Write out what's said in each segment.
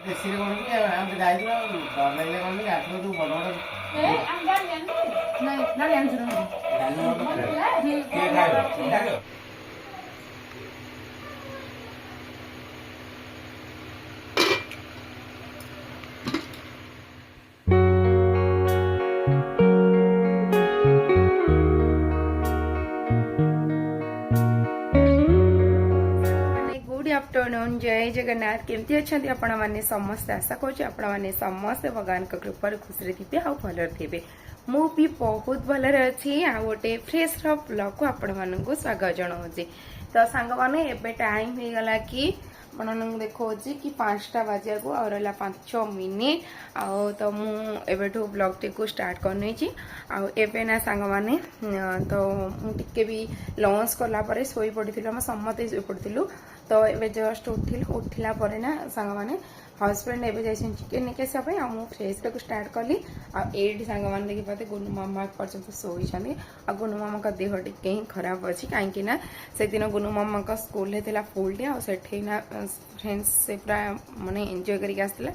देसी कौन भी हम गाय तो डर लगले कौन भी आठ तू बड़ बड़ ए हम जान नहीं ना जान सुनो के खाए गुड आफ्टरनून जय जगन्नाथ केमती अच्छा आपण मैंने समस्ते आशा करुँ आपण मैंने समस्ते भगवान कृपा खुशी थे आ भल थे मु भी बहुत भलरे अच्छी आ गोटे फ्रेश ब्लॉग को आपण मानक स्वागत जनाऊँगी तो सांग मैंने एबे टाइम हो गला कि आपन देखा कि 5टा बाजिया को और 5 मिनिट आउ तो मुझे ब्लॉग टी को स्टार्ट करनी आबे ना सांग मैंने तो मुझे भी लंच कलापर शोई पड़ी आम समस्ते शोई पड़ू तो ये जस्ट उठिला ना सांग मैंने हजबैंड एवं जाइए चिकेन नहीं आसापी आ फ्रेश को स्टार्ट कली आठ सांग मैंने देखिए पाते गुनु मामा पर्यटन शोई आ गुनु मामा का देह टिके ही खराब अच्छी कहीं से दिन गुनु मामा का स्कूल है फुल डे आना फ्रेंड्स से पूरा मानने एंजॉय करके आसला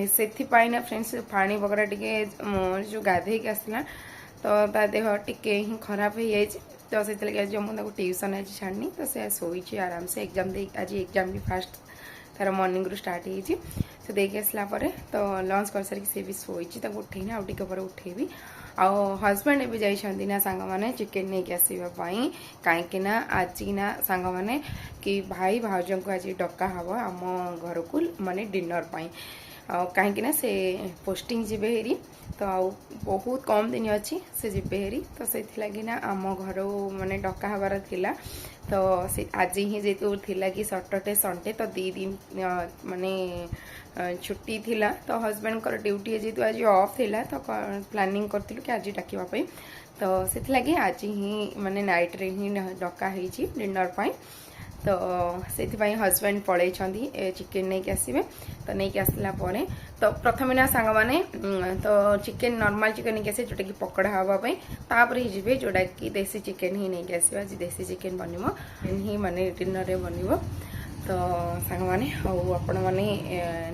से फ्रेंड्स पानी वगैरह टिके जो गाधे आसला तो ता देह टिके ही खराब हो जाए तो से आज मुझे ट्यूशन आज छाड़नी तो से शोची आराम से एग्जाम दे आज एग्जाम भी फास्ट तार मॉर्निंग रू स्टार्ट हो से देख आसला तो लंच कर सारी सी भी शोची उठेना आउ टे पर उठेबी आउ हजबैंड भी जाइए ना सांग मैंने चिकेन नहीं आसवाई कहीं आज ना सांग मैंने कि भाई भाउज को आज डका हम आम घर को माने डिनर पाई कहीं से पोस्टिंग जी हेरी तो बहुत कम दिन अच्छी से जी हेरी तो से लगी ना आम घर माने डका हबार थिला तो आज ही जेतु थिला कि सैटरडे संडे तो 2 दिन माने छुट्टी थिला तो हजबैंड कर ड्यूटी जेतु आज ऑफ थिला तो प्लानिंग करथिलु कि आज डाकिबा तो से लगी आज ही माने नाइट रे ही डका होईची डिनर पाई तो से हजबैंड पड़े चिकेन नहीं आसवे तो नहीं आसला तो प्रथम ना सांग मैंने तो चिकेन नॉर्मल चिकेन नहीं आसे जोटा कि पकड़ा हाँपाई तापर ही जी जोटा कि देसी चिकेन ही नहीं आस आज देसी चिकेन बनव ही माने डिनर बन तो सांग मैंने आपण मैंने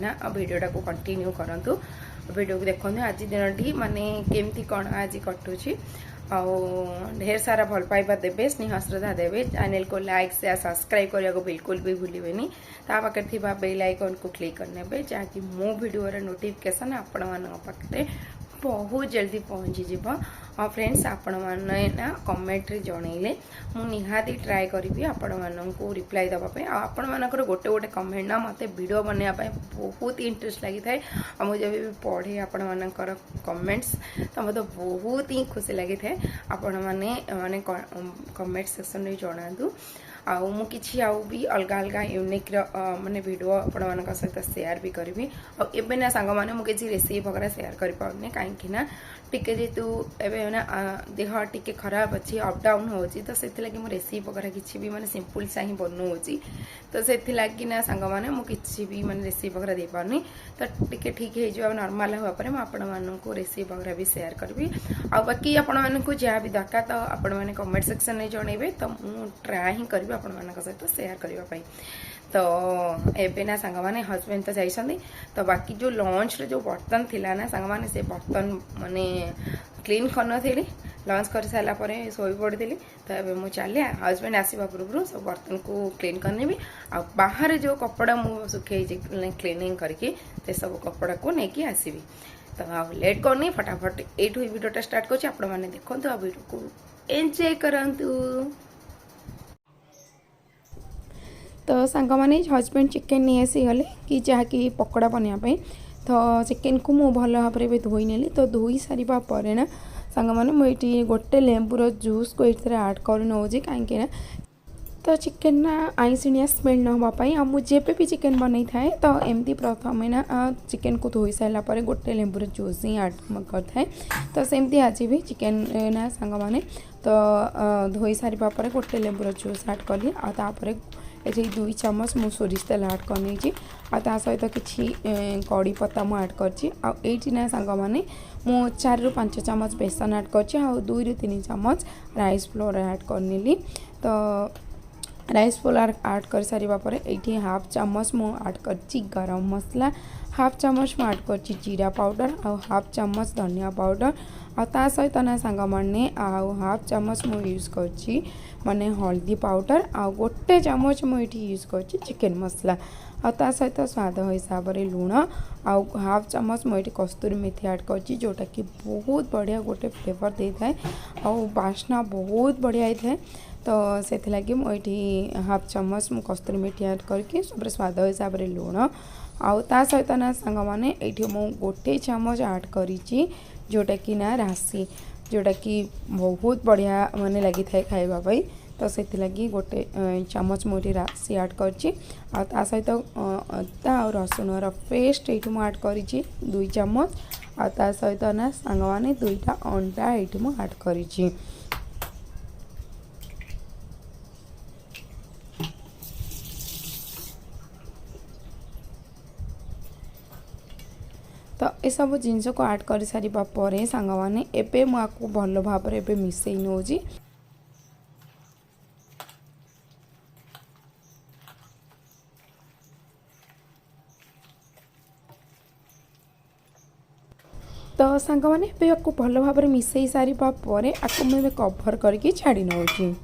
ना भिडियोटा को कंटिन्यू करूँ वीडियो को देखो आज दिन टी माने केमती कौन आज कटुची ढेर सारा भल पाइबा देवे स्नेह श्रद्धा देवे चैनल को लाइक शेयर सब्सक्राइब करने को बिल्कुल भी भूलें पाखे थी बेल आइकन को क्लिक करने जहाँकि मो वीडियो नोटिफिकेशन आपण मान पाखे बहुत जल्दी पहुँची जीव और फ्रेंड्स आपण मैंने ना कमेंट रे जनइले मु निहाती ट्राए करी आपण मानक रिप्लाई देवाई आपण मानकर गोटे गोटे कमेंट ना मत वीडियो बनवाई बहुत इंटरेस्ट लगी थाए मुझे जब भी पढ़े आपण मानकर कमेंट्स तो मतलब बहुत ही खुशी लगी थाए आपण माने माने कमेंट सेक्शन रे जणातु आउ मु किछि आउ भी अलग अलग यूनिक माने वीडियो आपण मानक सहित शेयर भी करी एबे ना सांग माने मु किछि रेसिपी वगैरह शेयर करि पाउने कहीं ना टिके जेतु एबे ना देह टिके खराब अच्छी अप डाउन होची तो से लगी मु रेसिपी वगैरह किछि भी माने सिंपल सा ही बनौची तो से लगी ना सांग माने मु किछि भी माने रेसिपी वगैरह दे पारनी तो टिके ठीक हे जो नॉर्मल हुआ पर मु आपण मानक रेसिपी वगैरह भी शेयर करबी आ बाकी आपण मानक जहाँ भी दरकार तो आपण माने कमेंट सेक्शन में जनइबे तो मु ट्राई ही करबी आपण मानक सहित शेयर करबा पई तो एबे ना सांग माने हजबैंड तो जाइछंदी तो बाकी जो लंच रे जो बर्तन थिला ना सांग माने से बर्तन माने क्लीन करन थी लंच कर सारा पर शोई पड़ी तो ये मुझे चले हजबैंड आसवा पूर्व सब बर्तन को क्लीन करनेबी आ बाहर जो कपड़ा मुझे सुखे क्लीनिंग करके से सब कपड़ा को लेकिन आसबि तो आ लेट करनी फटाफट एठू वीडियोटा स्टार्ट कर आपण मैंने देखो आ वीडियो को एंजॉय करंतु तो सांग मैंने हजबैंड चिकेन नहीं आसी गले कि जहाँकि पकड़ा बनवाई तो चिकेन को मुझे भल भाव में धोई नेली तो धोई सारा पर ना सांग मैंने मुझे गोटे लेंबूर जूस को ये आड कर नौजी कहीं तो चिकेन ना आईसिणिया स्मेल नापाई आ मुझे भी चिकेन बनई थाए तो एमती प्रथम ना चिकेन को धोई सारापर गोटे लेंबूर जूस ही आड कर तो सेमती आज भी चिकेन ना सांग मैंने तो धोई सारा पर गोटे लेंबूर जूस आड कली आपर ये 2 चामच मु सोरिष तेल आड कर सहित किसी कड़ी पत्ता मु आड कर ना सांग मैंने मु 4 ରୁ 5 चामच बेसन आड कर 2 ରୁ 3 चामच राइस फ्लोर आड करनी तो राइस फ्लोर आड कर सारिबा परे एठी हाफ चम्मच मु आड करची गरम मसला, हाफ चम्मच मु आड करची जीरा पाउडर आ हाफ चम्मच धनिया पाउडर आ ता सहित ना सांग माने आ हाफ चम्मच मु यूज करची माने हल्दी पाउडर आ गोटे चम्मच मु एठी यूज करची चिकन मसला आ ता सहित स्वाद हिसाब रे लूण आ हाफ चम्मच मु एठी कस्तूरी मेथी ऐड करची जोटा कि बहुत बढ़िया गोटे फ्लेवर दे थाए आ बास्ना बहुत बढ़िया थाए। तो से लगी मुझे हाफ चम्मच मु कस्तूरी मेथी ऐड करके सब स्वाद हिसाब रे लूण आउ ता सहित ना सांग माने एठी मु गोटे चम्मच ऐड करिची जोटा कि ना राशि जोटा कि बहुत बढ़िया माने लगी थाए खाइबा पई। तो से लगी गोटे चम्मच मुझे राशि ऐड करची आ ता सहित अदा और रसुण रो पेस्ट एठी मु ऐड करिची 2 चम्मच आ ता सहित ना सांग माने 2टा अंडा एठी मु ऐड करिची। तो ये सब जिनस को ऐड कर सारिबा परे सांग माने एबे मु आकु भल भाव रे एबे मिसई नोजी। तो सांग माने एबे आकु भल भाव रे मिसई सारिबा परे आकु मैं कवर करके छाड़ी नोजी।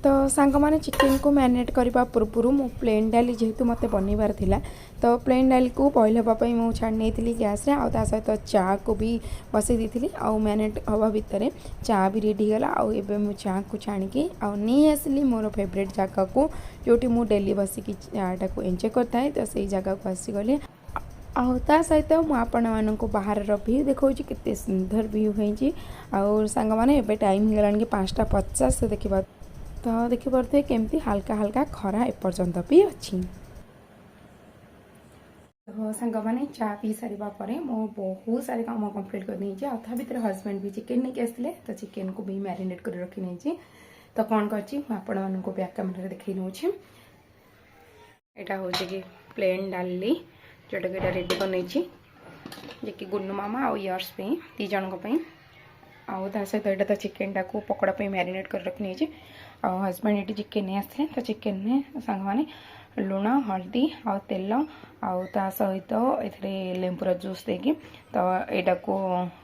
तो सांग माने चिकन को मैरिनेट करने पूर्व मु प्लेन डाली जेहेतु मत बनइबार थिला तो प्लेन डाली को बॉईल होगापाई मुझे छाड़ी नहीं गैस रे आ सहित चा को भी बसई दी आउ मैरिनेट हवा भितर चा भी रेडी गला आउ एबे मु चा को छाणिकी आ नहीं आसली मोर फेवरेट जगह को जोटी मु डेली बसिकी चाटा को एंजॉय करता है। तो सही जगह को आसीगली आउ ता सहित मुझे बाहर व्यू देखा केते सुंदर व्यू होइछि आउ सांग माने एबे टाइम गलान कि 5:50 देखिबा तो देखिपे केमती हल्का हल्का खरा एपर्यंत भी अच्छी। तो सांग मैंने चा पी सारा पर मो बहुत सारे काम कंप्लीट कर नहीं था भितर हजबैंड भी चिकेन नहीं आसते तो चिकेन को भी मैरिनेट कर रखी नहीं तो कौन कर बैक कैमेरा देखी नौ यहाँ हूँ कि प्लेन डाली जोटा कि रेडी कर नहीं कि गुन्नू मामा आउ यर्स पे दी जन आउ ता सहित यहाँ तो चिकेन टाक पकड़ा पे मैरिनेट कर रखी नहीं हजबैंड ये चिकेन नहीं आसते तो चिकेन में सांग माने लुण हल्दी आ तेल आउ ता सहित ए लेंबूर जूस देकी तो यहाँ को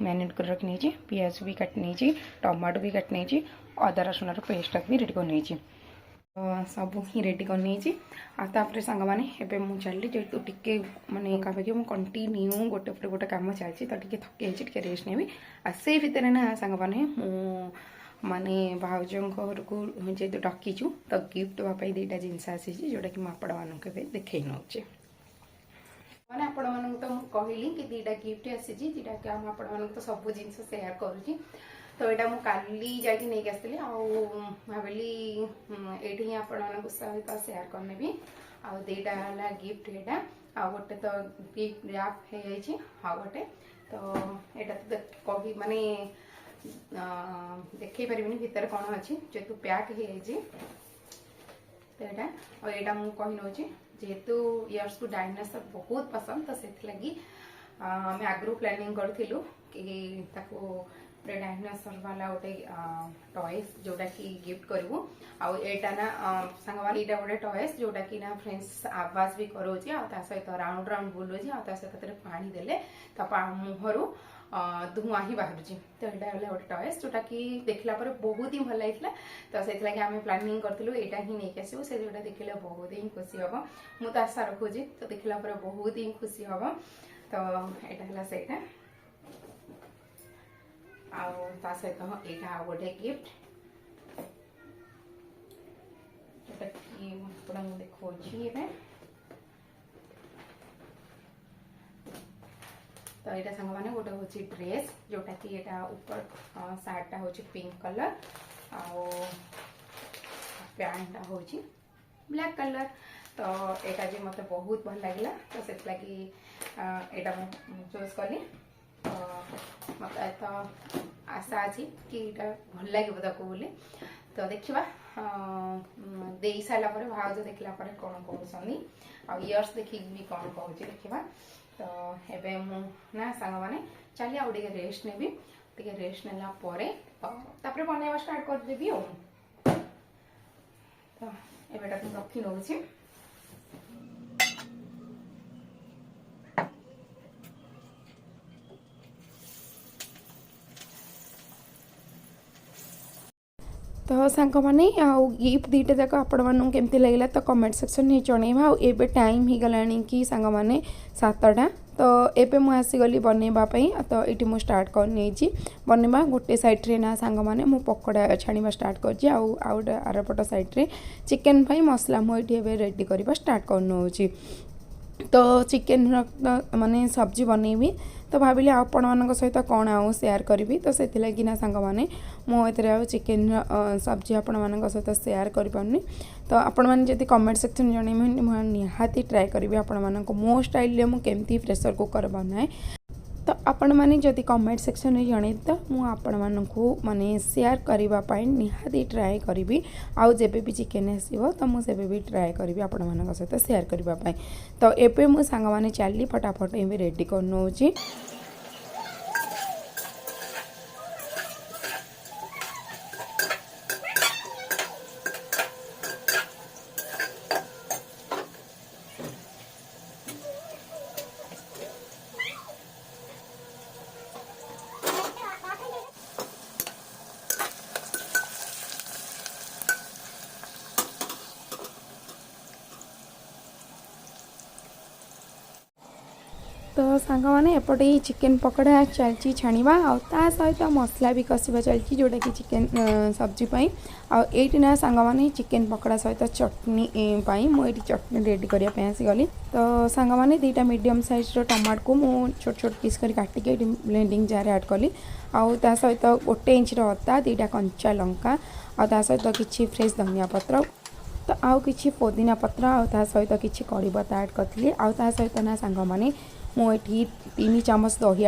मैरिनेट कर रखी नहीं पियाज भी काट नहीं टमाटो भी काट नहीं अदा रसुण पेस्ट भी रेडी कर नहीं सब ही रेडी कर नहीं आपर सांग मैंने एवं मुझे चलि जेहतु टे मानने कहे मुझे कंटिन्यू गोटे पर गोटे कम चलती तो टे थकी टे रेस्ट नेबी आ से भितर ना सांग मैंने माने भाउजों घर को जेहतु डकीचु तो गिफ्ट देवाई दुईटा जिनस आसी जोटा कि मुझे देखे नौचे मैंने आपण मानक तो कहली कि दुईटा गिफ्ट आसी जोटा कि आपण तो सब जिन सेयार करुँची तो यहाँ मुझे काली जाकि नहीं आसती भाविली ये आपण सहित सेयार करनेबी आउ दुईटा है गिफ्ट यहाँ आ गोटे तो गिफ्ट रैप हो जाए हाँ गोटे तो यहाँ तो कही माने देखे पारे भितर कौन अच्छी जेहेतु पैक हो तो यहाँ मुझे कही नौ जेहेतु इयर्स को डायनासोर बहुत पसंद तो से लगी आम आगु प्लानिंग करूँ कि डायनासोर वाला गोटे टॉयस जोटा कि गिफ्ट करूँ आईटा ना सांग यहाँ गोटे टॉयस जोटा कि ना फ्रेंड्स आवाज भी करोची आ सहित राउंड राउंड बुलोची आ सहित पानी देले तो मुहर धुआं ही बाहर तो यहाँ गोटे टॉयस जोटा कि देखला पर बहुत ही भल लगा तो से आम प्लानिंग करूँ यहाँ ही नहीं आसू से जोटा देखले बहुत ही खुशी हम मुझे आशा रखुची तो देखला पर बहुत ही खुशी हम तो यहाँ है से सहित यहाँ गोटे गिफ्ट जोटा कि देखा तो यहाँ सांग मैंने गोटे हूँ ड्रेस जोटा कि यहाँ ऊपर सार्टा हूँ पिंक कलर पैंटा हूँ ब्लैक कलर तो यहाँ जो मत बहुत भल लगे तो से लगी यहाँ चूज कली तो मत तो आशा अच्छी कि भल लगे बोली तो देखा दे सारा भाउज देखला कौन कहते आ इयर्स देखिक भी कौन कहूँ देखा। तो एबे मु ना सांग मैंने चलिए आउ टे रेस्ट नेबी टे रेस्ट नेला तापर बनवा स्टार्ट करदेवी आ। तो एबेटा रखी नौची तो सांग मैंने आउ गिफ्ट दीटा जाक आपण मानू केमती लगे तो कमेंट सेक्शन में जनइबा। आबे टाइम हो गलानी कि सांग मैंने 7टा। तो एबे मु आसीगली बनवाई। तो ये मुझे स्टार्ट कर बनवा गोटे सैड्रे ना सांग मैंने मु पकोड़ा छाणवा स्टार्ट कर आरपट सैड्रे चिकेन मसला मुझे रेडी करवा स्टार्ट कर। तो चिकेन माने सब्जी बनैबी। तो भाविली आपण मान सहित कौन आउ सेयार करी। तो से ना सांग मैंने मुझे चिकेन सब्जी आपण मान सहित सेयार करें। तो आपण मैंने जब कमेंट सेक्शन जनइबे निहाती ट्राए करी आपण मान मो स्टाइल मुझे प्रेशर कुकर बनाए। तो आपण मैंने जदि कमेंट सेक्शन में जन तो मुझे माने शेयर करने निहाती ट्राए करी। आउ जेबे भी चिकेन आसो तो मुझे भी ट्राए करी आपण मान सहित शेयर करने। तो एबे मु सांग मैंने चली फटाफट ये रेडी कर नौची। तो सांग मैंने एपटे चिकेन पकोड़ा चलती छाणवा आ सहित मसला भी कषा चलती जोटा कि चिकेन सब्जी आईटी ना सांग मैंने चिकेन पकोड़ा सहित चटनी मुझे चटनी रेडी करने आसीगली। तो सांग मैंने 2टा मीडियम साइज टमाटो को मु छोट छोट पीस कर काटिके ब्लेंडिंग जार ऐड कली। आ सहित 1 इंच अदा 2टा कंचा लंका आ सहित किसी फ्रेश धनिया पत्र तो आउ किसी पुदीना पत्र आ सहित किसी कड़ी पत्ता ऐड करी। आ सहित ना सांग मैंने मुझे 3 चामच दही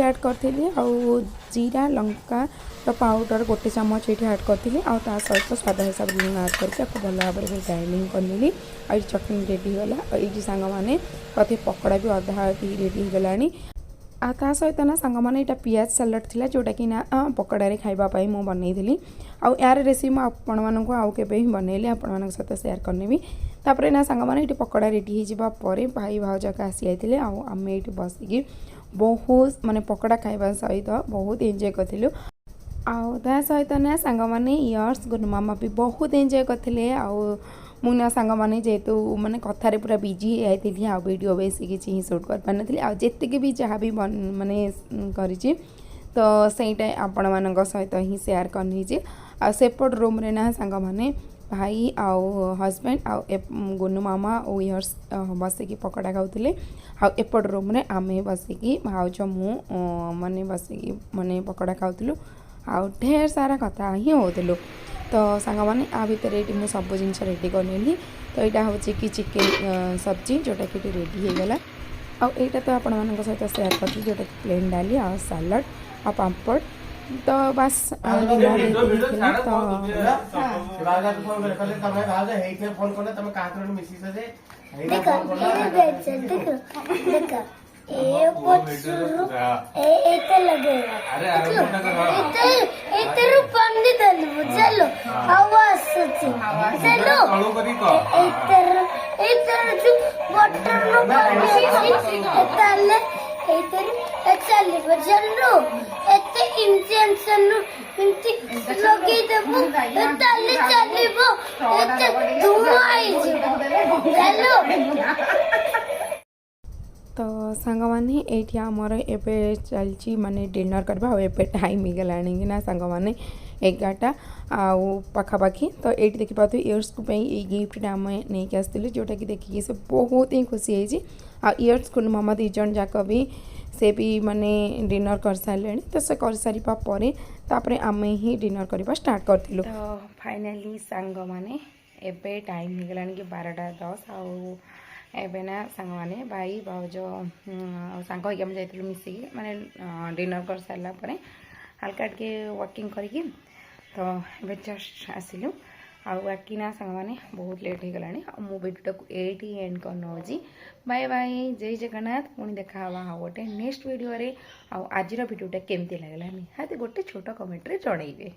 ऐड करी। आउ जीरा लंका तो पाउडर 1 चामच ये ऐड करी। आ सहित स्वाद हिसाब से लुण ऐड करके भल भाव में ग्राइंडिंग करनी। आई चटनी रेडी होगा। ये सांग मैंने कथी पकोड़ा भी अधा रेडी होगलानी। आ सहित ना सांग मैंने यहाँ पियाज सालाड थिला जोटा कि ना पकोड़े खाइबापी मुझे बनई। आउ यार रेसिपी आपण मानक आउ केबे ही बनैली आपण मानक सहित शेयर करनेबी। तापर ना सांग मैंने ये पकोड़ा रेडी हो जावा परे भाई भाउजक आसी आइथिले। आम ये बसिकी बहुत माने पकोड़ा खाइबा सहित बहुत एंजॉय करथिलु। आउ ता सहित ना सांग मैंने इयर्स गुनु मामा भी बहुत एंजॉय करथिले। आउ मुना सांग मैंने जेहेतु माने कथारे पूरा बिजी होती आ वीडियो बेसी किसी शूट कर पार नथि। आ जेतिके भी जहाँ भी माने करिछि तो सेटा आपण मानक सहित ही शेयर करनी। आ सेपट रूम रे ना सांग मैंने भाई आउ हजबैंड आउ गुनु मामा और इयर्स बसिकी पकोड़ा खाऊले। आ एपट रूम रे आमे बसिकी भाउज मु माने बसिकी माने पकोड़ा खाऊलु। आउ ढेर सारा कथा ही होलु। तो सांग मैंने आ भितर ये मुझे सब जिन रेडी करनी। तो यहाँ हूँ कि चिकेन सब्जी जोटा कि रेडी हो गला। आईटा तो आपण मान सहित शेयर कर जोटा कि प्लेन डाली आ सालाड आ पापड़। तो बस चलो आवाज चलो चलो चलो एते इंटेंशन लगे देबो ताले चलिबो एते धुआं आई चलो। तो सांग मैंने ये आमर एबे चलची माने डिनर करबा। एबे टाइम होगलानी कि ना सांग मैंने 11टा आउ पाखापाखि। तो ये देखिए इयर्स को गिफ्ट आम नहीं आसती जोटा कि देखिए से बहुत ही खुशी होती। आ इयर्स को मामा 2 जन जाक भी से भी माने डिनर कर सारे। तो से कर सारिबा परे तापरे आमे ही डिनर करबा स्टार्ट करथिलु। तो फाइनली सांग माने एबे टाइम होगलानी कि 12:10 आउ एबे ना सांग माने भाई भाउज सांग होइके हम जाइथिलु मिसिकी माने डिनर कर सारला परे हल्का टिके वॉकिंग करके तो ये जस्ट आसिलु आ बाकी ना सांग मैंने बहुत लेट हो गलानी मो भिडियो को एटी एंड कर नौजी बाय बाय जय जगन्नाथ पुणी देखा हाँ गोटे नेक्स्ट वीडियो रे आज भिडियोटा केमती लगला निहाती गोटे छोट कमेंट रे जणैबे।